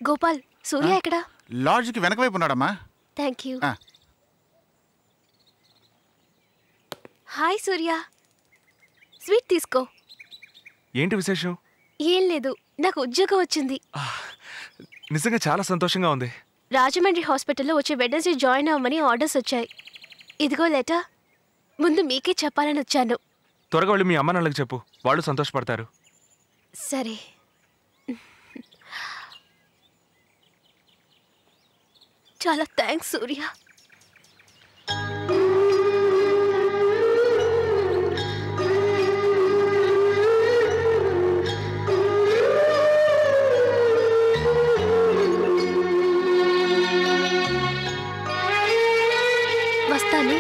గోపాల్, సూర్య ఎక్కడ? లాడ్జ్కి వెనక వైపు ఉన్నాడమ్మా. Thank you. Hi Surya, sweet తీసుకో. ఏంటి విశేషం? ఏం లేదు, నాకు ఉద్యోగం వచ్చింది. నిజంగా చాలా సంతోషంగా ఉంది. రాజమండ్రి హాస్పిటల్లో వచ్చే వెడ్నెస్డే జాయిన్ అవ్వమని ఆర్డర్స్ వచ్చాయి. ఇదిగో లెటర్. ముందు మీకే చెప్పాలని వచ్చాను. త్వరగా వెళ్ళి మీ అమ్మ నాన్నలకు చెప్పు, వాళ్ళు సంతోషపడతారు. సరే. చాలా థ్యాంక్స్ సూర్య. వస్తాను.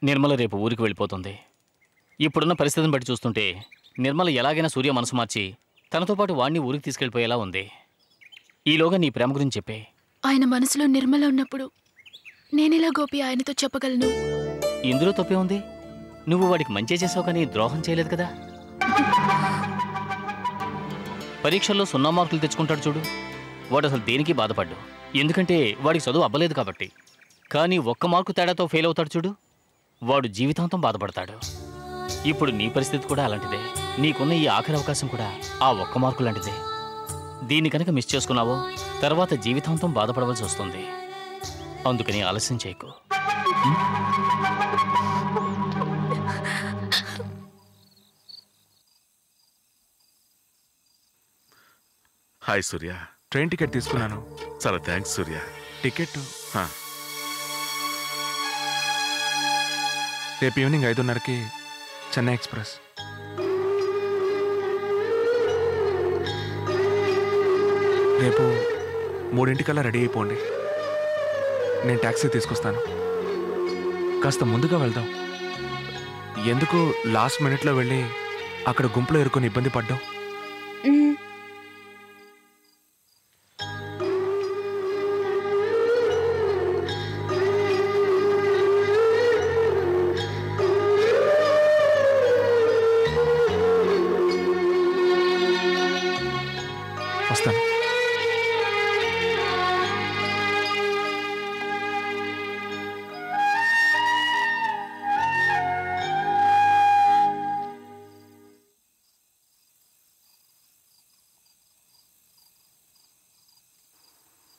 నిర్మల రేపు ఊరికి వెళ్ళిపోతుంది. ఇప్పుడున్న పరిస్థితిని బట్టి చూస్తుంటే నిర్మల ఎలాగైనా సూర్య మనసు మార్చి తనతో పాటు వాణ్ణి ఊరికి తీసుకెళ్ళిపోయేలా ఉంది. ఈలోగా నీ ప్రేమ గురించి చెప్పే. ఆయన మనసులో నిర్మల ఉన్నప్పుడు నేనెలా గోపి ఆయనతో చెప్పగలను? ఇందులో తప్పే ఉంది? నువ్వు వాడికి మంచి చేసావు కానీ ద్రోహం చేయలేదు కదా. పరీక్షల్లో 0 మార్కులు తెచ్చుకుంటాడు చూడు, వాడు అసలు దేనికి బాధపడ్డు. ఎందుకంటే వాడికి చదువు అవ్వలేదు కాబట్టి. కానీ 1 మార్కు తేడాతో ఫెయిల్ అవుతాడు చూడు, వాడు జీవితాంతం బాధపడతాడు. ఇప్పుడు నీ పరిస్థితి కూడా అలాంటిదే. నీకున్న ఈ ఆఖరి అవకాశం కూడా ఆ 1 మార్కు లాంటిదే. దీన్ని కనుక మిస్ చేసుకున్నావో తర్వాత జీవితాంతం బాధపడవలసి వస్తుంది. అందుకని ఆలస్యం చేయకు. హాయ్ సూర్య. ట్రైన్ టికెట్ తీసుకున్నాను. చాలా థ్యాంక్స్ సూర్య. టికెట్ రేపు ఈవినింగ్ 5:30కి చెన్నై ఎక్స్ప్రెస్. రేపు 3:00కల్లా రెడీ అయిపోండి. నేను ట్యాక్సీ తీసుకొస్తాను. కాస్త ముందుగా వెళ్దాం. ఎందుకు లాస్ట్ మినిట్లో వెళ్ళి అక్కడ గుంపులో ఇరుకొని ఇబ్బంది పడ్డాం? వస్తాను.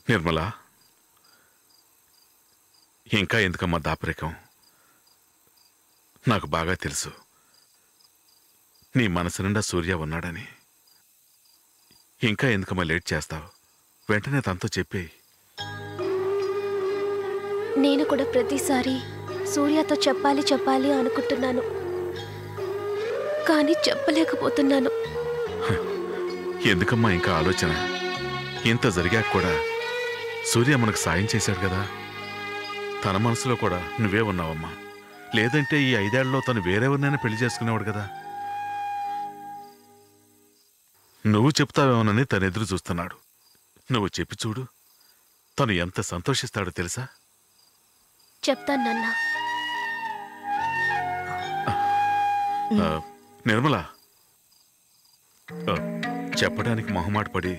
నిర్మల, ఇంకా ఎందుకమ్మా దాపరికం? నాకు బాగా తెలుసు నీ మనసు నిండా సూర్య ఉన్నాడని. ఇంకా ఎందుకమ్మా లేట్ చేస్తావు? వెంటనే తనతో చెప్పేయి. నేను కూడా ప్రతిసారి సూర్యతో చెప్పాలి అనుకుంటున్నాను, కానీ చెప్పలేకపోతున్నాను. ఎందుకమ్మా ఇంకా ఆలోచన? ఇంత జరిగాక కూడా సూర్య మనకు సాయం చేశాడు కదా. తన మనసులో కూడా నువ్వే ఉన్నావమ్మా. లేదంటే ఈ 5 ఏళ్లలో తను వేరెవరినైనా పెళ్లి చేసుకునేవాడు కదా. నువ్వు చెప్తావేమోనని తను ఎదురు చూస్తున్నాడు. నువ్వు చెప్పి చూడు, తను ఎంత సంతోషిస్తాడో తెలుసా? చెప్తాను నాన్న. నిర్మల, చెప్పడానికి మొహమాట పడి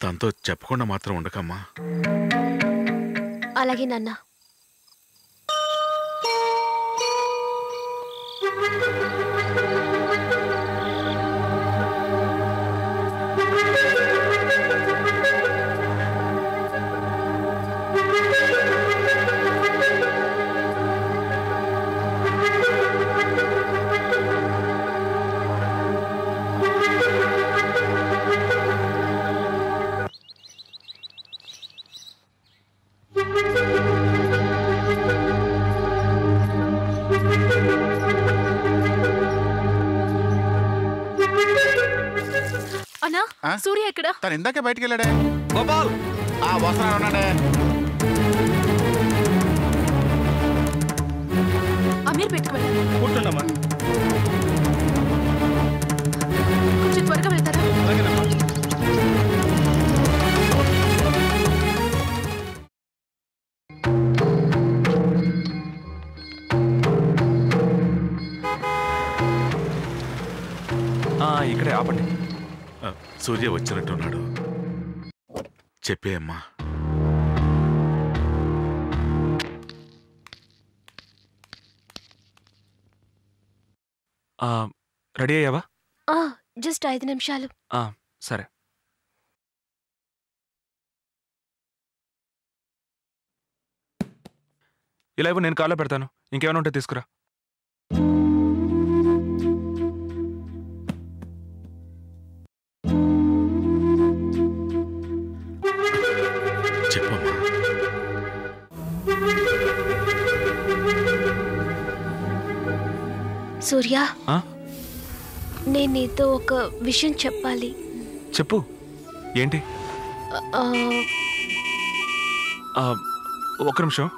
తనతో చెప్పకుండా మాత్రం ఉండకమ్మా. అలాగే నాన్న. సూర్య ఎక్కడ? తను ఇందాకే బయటికి వెళ్ళాడే. గోపాల్, వస్తున్నాడే. అమీర్ పెట్టుకోవాలి. కూర్చోండమ్మా. కొంచెం త్వరగా వెళ్తారా? అక్కడే ఆపండి. సూర్య వచ్చినట్టున్నాడు. చెప్పేయమ్మా. రెడీ అయ్యావా? జస్ట్ 5 నిమిషాలు. సరే. ఇలా ఇవ్వు, నేను కాల్లో పెడతాను. ఇంకేమైనా ఉంటే తీసుకురా. చెప్పమ్మా. సూర్య, ఆ? నేను నీతో ఒక విషయం చెప్పాలి. చెప్పు. ఏంటి? ఒక్క నిమిషం.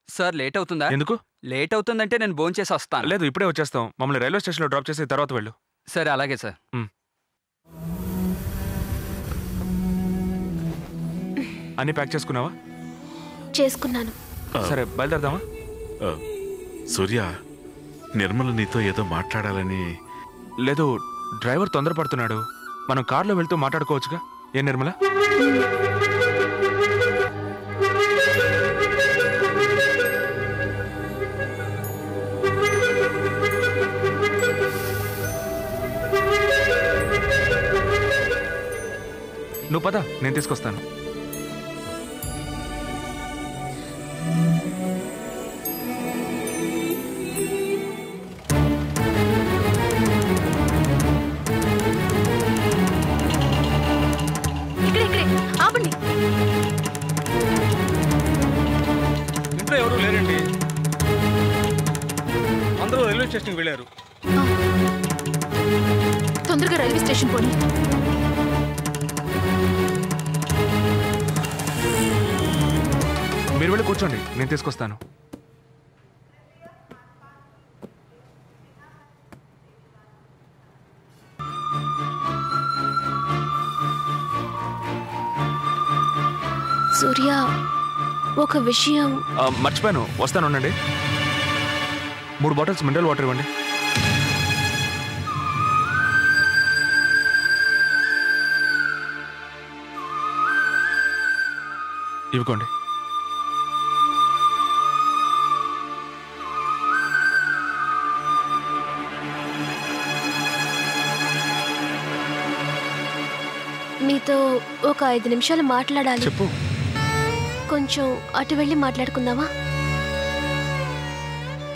సార్ లేట్ అవుతుందా? ఎందుకు లేట్ అవుతుందంటే నేను భోంచేసి వస్తాను. లేదు, ఇప్పుడే వచ్చేస్తాం. మమ్మల్ని రైల్వే స్టేషన్లో డ్రాప్ చేసి తర్వాత వెళ్ళు. సరే, అలాగే సార్. అన్నీ ప్యాక్ చేసుకున్నావా? చేసుకున్నాను. సరే, బయలుదేరదామా? సూర్య, నిర్మల నీతో ఏదో మాట్లాడాలని. లేదు, డ్రైవర్ తొందరపడుతున్నాడు. మనం కార్లో వెళ్తూ మాట్లాడుకోవచ్చుగా. ఏ నిర్మల? నువ్వు పద, నేను తీసుకొస్తాను. ఇక్కడే ఆపండి. ఇంట్లో ఎవరు లేరండి, అందరూ రైల్వే స్టేషన్కి వెళ్ళారు. తొందరగా రైల్వే స్టేషన్ పోనీ. మీరు వెళ్ళి కూర్చోండి, నేను తీసుకొస్తాను. సూర్య, ఒక విషయం. మర్చిపోయాను, వస్తాను, ఉండండి. 3 బాటిల్స్ మినరల్ వాటర్ ఇవ్వండి. ఇవ్వండి. మీతో ఒక 5 నిమిషాలు మాట్లాడాలి. చెప్పు. కొంచెం అటు వెళ్ళి మాట్లాడుకుందామా?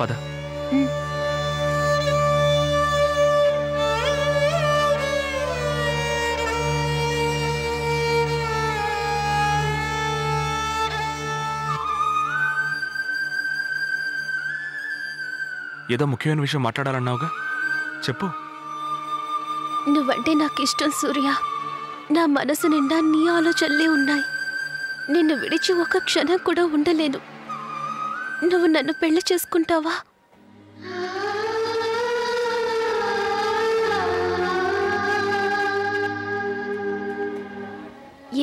పద. ఏదో ముఖ్యమైన విషయం మాట్లాడాలన్నావుగా, చెప్పు. నువ్వంటే నాకు ఇష్టం సూర్య. నా మనసు నిండా నీ ఆలోచనలే ఉన్నాయి. నిన్ను విడిచి ఒక క్షణం కూడా ఉండలేను. నువ్వు నన్ను పెళ్లి చేసుకుంటావా?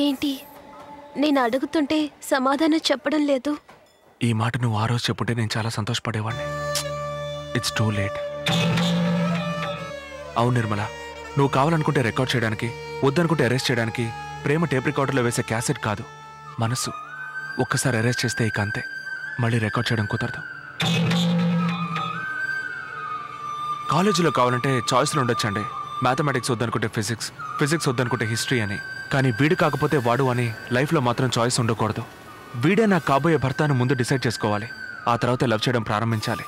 ఏంటి, నేను అడుగుతుంటే సమాధానం చెప్పడం లేదు? ఈ మాట నువ్వు ఆ రోజు చెప్పుంటే నేను చాలా సంతోషపడేవాడిని. It's too late. అవును నిర్మల, నువ్వు కావాలనుకుంటే రికార్డ్ చేయడానికి, వద్దనుకుంటే అరెస్ట్ చేయడానికి ప్రేమ టేప్ రికార్డర్లో వేసే క్యాసెట్ కాదు, మనసు. ఒక్కసారి అరెస్ట్ చేస్తే ఇక అంతే, మళ్ళీ రికార్డ్ చేయడం కుదరదు. కాలేజీలో కావాలంటే చాయిస్లు ఉండొచ్చండి. మ్యాథమెటిక్స్ వద్దనుకుంటే ఫిజిక్స్, ఫిజిక్స్ వద్దనుకుంటే హిస్టరీ అని. కానీ వీడు కాకపోతే వాడు అని లైఫ్లో మాత్రం చాయిస్ ఉండకూడదు. వీడే నాకు కాబోయే భర్తను ముందు డిసైడ్ చేసుకోవాలి, ఆ తర్వాత లవ్ చేయడం ప్రారంభించాలి.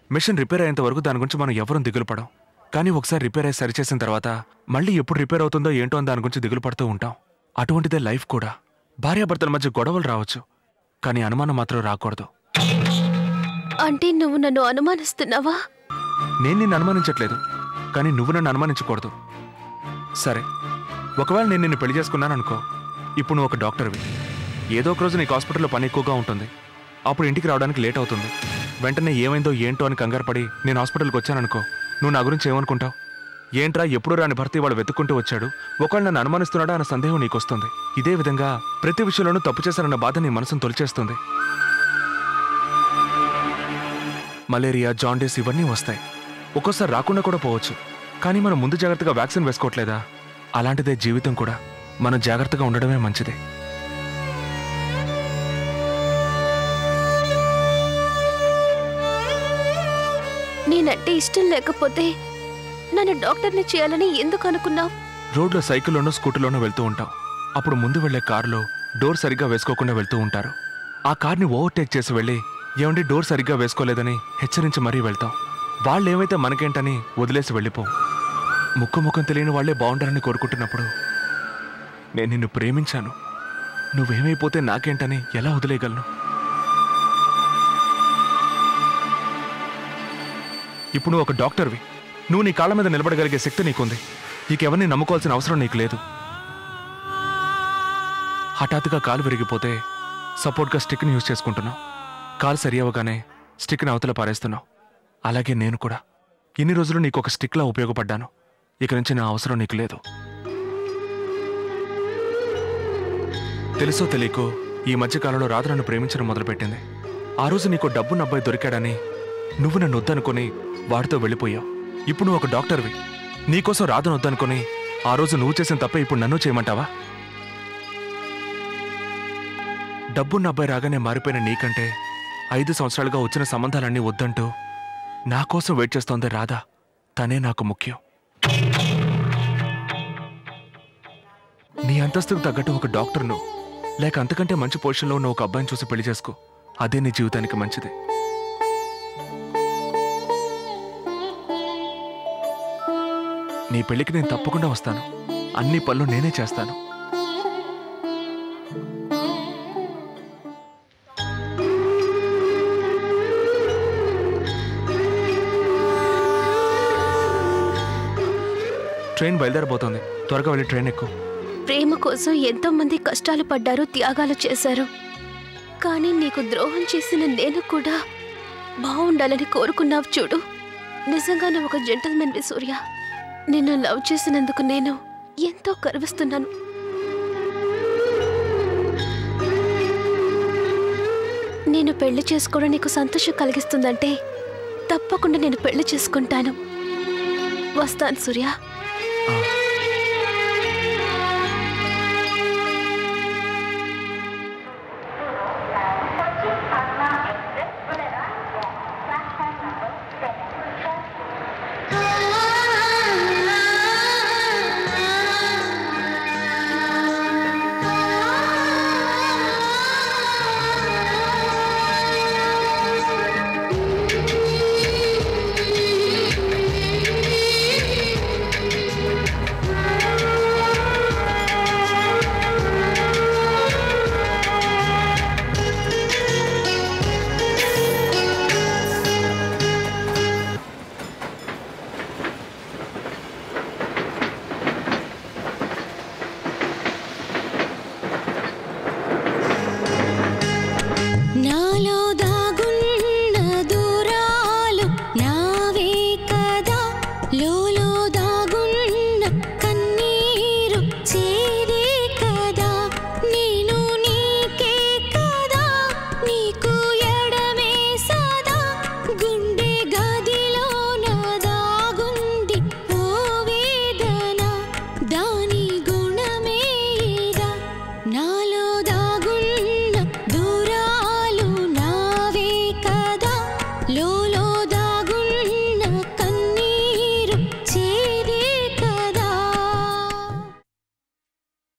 మిషన్ రిపేర్ అయ్యేంత వరకు దాని గురించి మనం ఎవరూ దిగులు పడం. కానీ ఒకసారి రిపేర్ అయ్యి సరిచేసిన తర్వాత మళ్ళీ ఎప్పుడు రిపేర్ అవుతుందో ఏంటో అని దాని గురించి దిగులు పడుతూ ఉంటాం. అటువంటిదే లైఫ్ కూడా. భార్యాభర్తల మధ్య గొడవలు రావచ్చు, కానీ అనుమానం మాత్రం రాకూడదు. అంటే నువ్వు నన్ను అనుమానిస్తున్నావా? నేను నిన్ను అనుమానించట్లేదు, కానీ నువ్వు నన్ను అనుమానించకూడదు. సరే, ఒకవేళ నేను నిన్ను పెళ్లి చేసుకున్నాను అనుకో. ఇప్పుడు నువ్వు ఒక డాక్టర్వి. ఏదో ఒక రోజు నీకు హాస్పిటల్లో పని ఎక్కువగా ఉంటుంది. అప్పుడు ఇంటికి రావడానికి లేట్ అవుతుంది. వెంటనే ఏమైందో ఏంటో అని కంగారు పడి నేను హాస్పిటల్కి వచ్చాననుకో, నువ్వు నా గురించి ఏమనుకుంటావు? ఏంట్రా ఎప్పుడు రాని భర్త వాడు వెతుక్కుంటూ వచ్చాడు, ఒకళ్ళు నన్ను అనుమానిస్తున్నాడా అన్న సందేహం నీకొస్తుంది. ఇదే విధంగా ప్రతి విషయంలోనూ తప్పు చేశారన్న బాధ నీ మనసును తొలిచేస్తుంది. మలేరియా, జాండీస్ ఇవన్నీ వస్తాయి. ఒక్కోసారి రాకుండా కూడా పోవచ్చు. కానీ మనం ముందు జాగ్రత్తగా వ్యాక్సిన్ వేసుకోవట్లేదా? అలాంటిదే జీవితం కూడా. మనం జాగ్రత్తగా ఉండడమే మంచిది. నేనంటే ఇష్టం లేకపోతే నన్ను డాక్టర్ని చేయాలని ఎందుకు అనుకున్నావు? రోడ్లో సైకిల్లోనో స్కూటర్లోనో వెళ్తూ ఉంటాం. అప్పుడు ముందు వెళ్లే కారులో డోర్ సరిగ్గా వేసుకోకుండా వెళ్తూ ఉంటారు. ఆ కార్ని ఓవర్టేక్ చేసి వెళ్ళి ఏమండి డోర్ సరిగ్గా వేసుకోలేదని హెచ్చరించి మరీ వెళ్తాం. వాళ్ళేమైతే మనకేంటని వదిలేసి వెళ్ళిపోం. ముఖం తెలియని వాళ్లే బాగుండాలని కోరుకుంటున్నప్పుడు నేను నిన్ను ప్రేమించాను, నువ్వేమైపోతే నాకేంటని ఎలా వదిలేయగలను? ఇప్పుడు నువ్వు ఒక డాక్టర్వి. నువ్వు నీ కాళ్ళ మీద నిలబడగలిగే శక్తి నీకుంది. నీకెవరిని నమ్ముకోవాల్సిన అవసరం నీకు లేదు. హఠాత్తుగా కాలు విరిగిపోతే సపోర్ట్గా స్టిక్ని యూజ్ చేసుకుంటున్నావు. కాలు సరి అవ్వగానే స్టిక్ని అవతల పారేస్తున్నావు. అలాగే నేను కూడా ఇన్ని రోజులు నీకు ఒక స్టిక్లా ఉపయోగపడ్డాను. ఇక నుంచి నా అవసరం నీకు లేదు. తెలుసో తెలియకో ఈ మధ్యకాలంలో రాధ నన్ను ప్రేమించడం మొదలుపెట్టింది. ఆ రోజు నీకు డబ్బున్న అబ్బాయి దొరికాడని నువ్వు నన్ను వద్దనుకుని వాడితో వెళ్ళిపోయావు. ఇప్పుడు నువ్వు ఒక డాక్టర్వి. నీకోసం రాధను వద్దనుకుని ఆ రోజు నువ్వు చేసిన తప్పే ఇప్పుడు నన్ను చేయమంటావా? డబ్బున్న అబ్బాయి రాగానే మారిపోయిన నీకంటే 5 సంవత్సరాలుగా వచ్చిన సంబంధాలన్నీ వద్దంటూ నా కోసం వెయిట్ చేస్తోంది రాధ. తనే నాకు ముఖ్యం. నీ అంతస్తుకు తగ్గట్టు ఒక డాక్టర్ను లేక అంతకంటే మంచి పొజిషన్లో ఉన్న ఒక అబ్బాయిని చూసి పెళ్లి చేసుకో. అదే నీ జీవితానికి మంచిది. నీ పెళ్లికి నేను తప్పకుండా వస్తాను. అన్ని పనులు నేనే చేస్తాను. ట్రైన్ బయలుదేరబోతోంది. త్వరగా వెళ్ళి ట్రైన్ ఎక్కు. ప్రేమ కోసం ఎంతో మంది కష్టాలు పడ్డారు, త్యాగాలు చేశారు. కానీ నీకు ద్రోహం చేసిన నేను కూడా బాగుండాలని కోరుకున్నావు చూడు. నిజంగానే ఒక జెంటల్మెన్వి సూర్య. నిన్ను లవ్ చేసినందుకు నేను ఎంతో గర్విస్తున్నాను. నేను పెళ్లి చేసుకోవడం నీకు సంతోషం కలిగిస్తుందంటే తప్పకుండా నేను పెళ్లి చేసుకుంటాను. వస్తాను సూర్య.